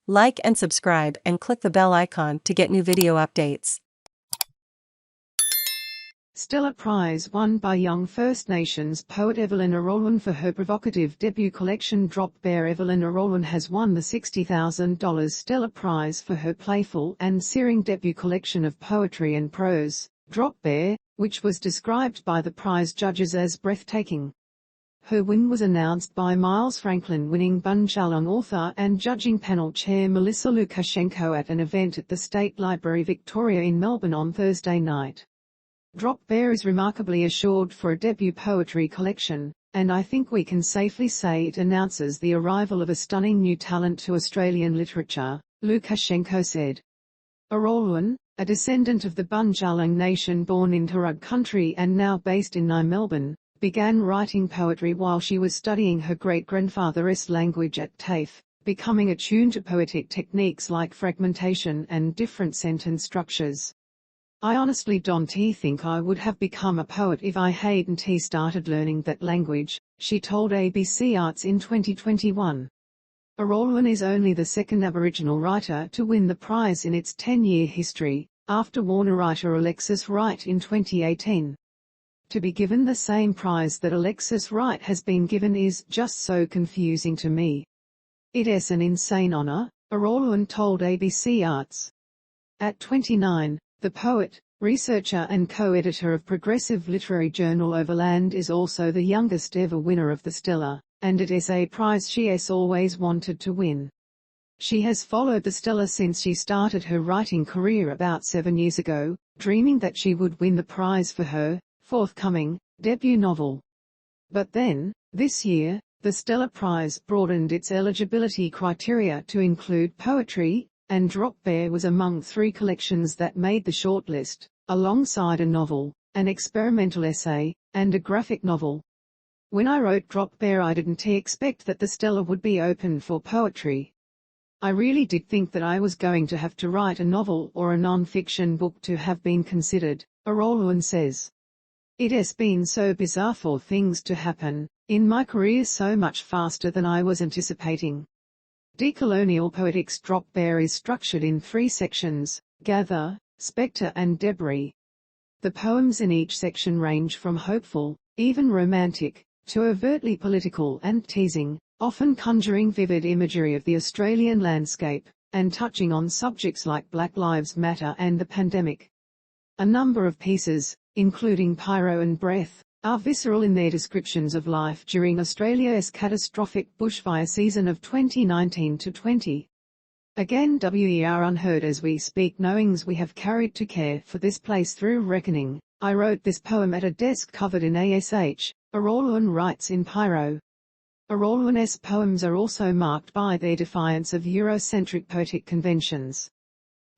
Like and subscribe and click the bell icon to get new video updates. Stella Prize won by young First Nations poet Evelyn Araluen for her provocative debut collection Dropbear. Evelyn Araluen has won the $60,000 Stella Prize for her playful and searing debut collection of poetry and prose, Dropbear, which was described by the prize judges as breathtaking. Her win was announced by Miles Franklin-winning Bundjalung author and judging panel chair Melissa Lucashenko at an event at the State Library Victoria in Melbourne on Thursday night. Dropbear is remarkably assured for a debut poetry collection, and I think we can safely say it announces the arrival of a stunning new talent to Australian literature, Lucashenko said. Araluen, a descendant of the Bundjalung Nation born in Dharug Country and now based in Naarm, Melbourne, began writing poetry while she was studying her great-grandfather's language at TAFE, becoming attuned to poetic techniques like fragmentation and different sentence structures. I honestly don't think I would have become a poet if I hadn't started learning that language, she told ABC Arts in 2021. Araluen is only the second Aboriginal writer to win the prize in its 10-year history, after Waanyi writer Alexis Wright in 2018. To be given the same prize that Alexis Wright has been given is just so confusing to me. It's an insane honor, Araluen told ABC Arts. At 29, the poet, researcher and co-editor of progressive literary journal Overland is also the youngest ever winner of the Stella, and it is a prize she has always wanted to win. She has followed the Stella since she started her writing career about 7 years ago, dreaming that she would win the prize for her forthcoming debut novel. But then, this year, the Stella Prize broadened its eligibility criteria to include poetry, and Dropbear was among 3 collections that made the shortlist, alongside a novel, an experimental essay, and a graphic novel. When I wrote Dropbear I didn't expect that the Stella would be open for poetry. I really did think that I was going to have to write a novel or a non-fiction book to have been considered, Araluen says. It has been so bizarre for things to happen in my career so much faster than I was anticipating. Decolonial Poetics Dropbear is structured in 3 sections, Gather, Spectre and Debris. The poems in each section range from hopeful, even romantic, to overtly political and teasing, often conjuring vivid imagery of the Australian landscape, and touching on subjects like Black Lives Matter and the pandemic. A number of pieces, including PYRO and Breath, are visceral in their descriptions of life during Australia's catastrophic bushfire season of 2019-20. Again we are unheard as we speak knowings we have carried to care for this place through reckoning. I wrote this poem at a desk covered in ASH, Araluen writes in PYRO. Araluen's poems are also marked by their defiance of Eurocentric poetic conventions.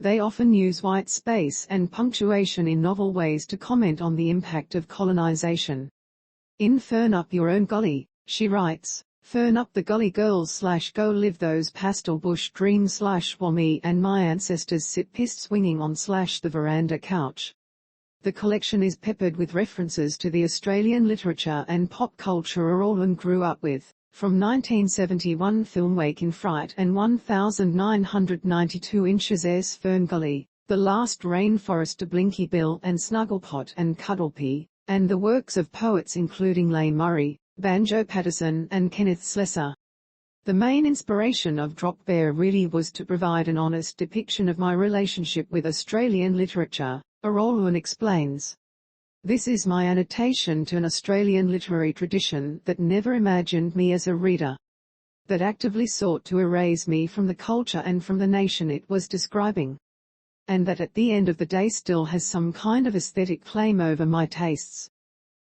They often use white space and punctuation in novel ways to comment on the impact of colonization. In Fern Up Your Own Gully, she writes, Fern up the gully girls / go live those pastel bush dreams / while me and my ancestors sit pissed swinging on / the veranda couch. The collection is peppered with references to the Australian literature and pop culture Araluen grew up with, from 1971 film Wake in Fright and 1992 Inch's Fern Gully, The Last Rainforest to Blinky Bill and Snugglepot and Cuddlepie, and the works of poets including Lane Murray, Banjo Patterson and Kenneth Slessor. The main inspiration of Dropbear really was to provide an honest depiction of my relationship with Australian literature, Araluen explains. This is my annotation to an Australian literary tradition that never imagined me as a reader. That actively sought to erase me from the culture and from the nation it was describing. And that at the end of the day still has some kind of aesthetic claim over my tastes.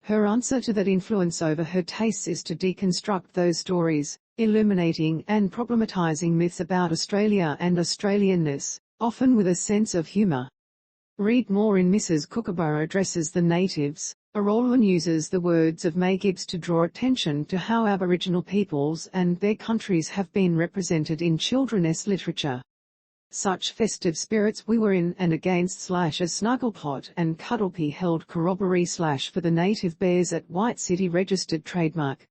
Her answer to that influence over her tastes is to deconstruct those stories, illuminating and problematizing myths about Australia and Australianness, often with a sense of humour. Read more in Mrs. Kookaburra Addresses the Natives. Araluen uses the words of May Gibbs to draw attention to how Aboriginal peoples and their countries have been represented in children's literature. Such festive spirits we were in and against / as Snugglepot and Cuddlepie held corroboree / for the native bears at White City registered trademark.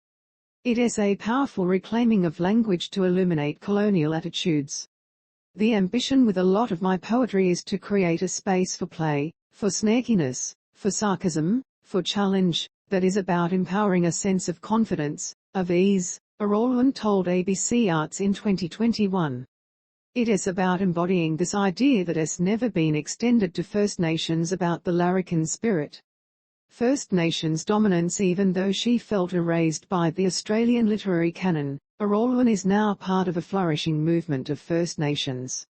It is a powerful reclaiming of language to illuminate colonial attitudes. The ambition with a lot of my poetry is to create a space for play, for snakiness, for sarcasm, for challenge, that is about empowering a sense of confidence, of ease, Araluen told ABC Arts in 2021. It is about embodying this idea that has never been extended to First Nations about the larrikin spirit. First Nations dominance. Even though she felt erased by the Australian literary canon, Araluen is now part of a flourishing movement of First Nations.